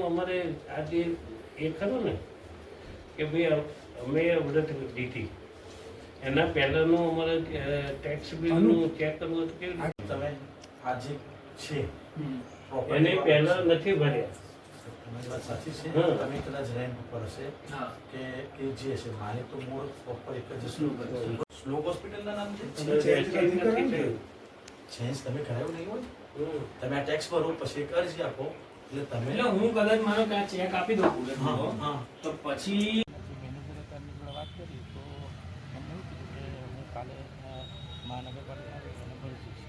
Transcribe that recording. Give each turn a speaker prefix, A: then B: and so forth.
A: અમારે આજે એ ખરું ને કે ભાઈ અમે વ્રત લીધી એના પહેલાનું અમારે ટેક્સ બિલનું ચેક કરવું હતું કેવી રીતે
B: તમે આજે છે
A: એને પહેલા નથી ભર્યા.
B: તમારી વાત સાચી છે. તમે કદાચ રેન્ટ ઉપર હશે કે એ જે છે મારે તો મૂળ પ્રોપર એક જ શ્લોક હોસ્પિટલના નામ છે ચેન્જ તમે કરાવ્યું નહીં હોય. તમે આ ટેક્સ ભરો પછી એક અરજી આપો એટલે તમે
C: હું કદાચ મારો ત્યાં ચેક આપી દઉં તો પછી
B: મેનેજરે વાત કરી તો એમને એવું કીધું કે હું કાલે મહાનગરપાલિકા અને ભરી દઈશ.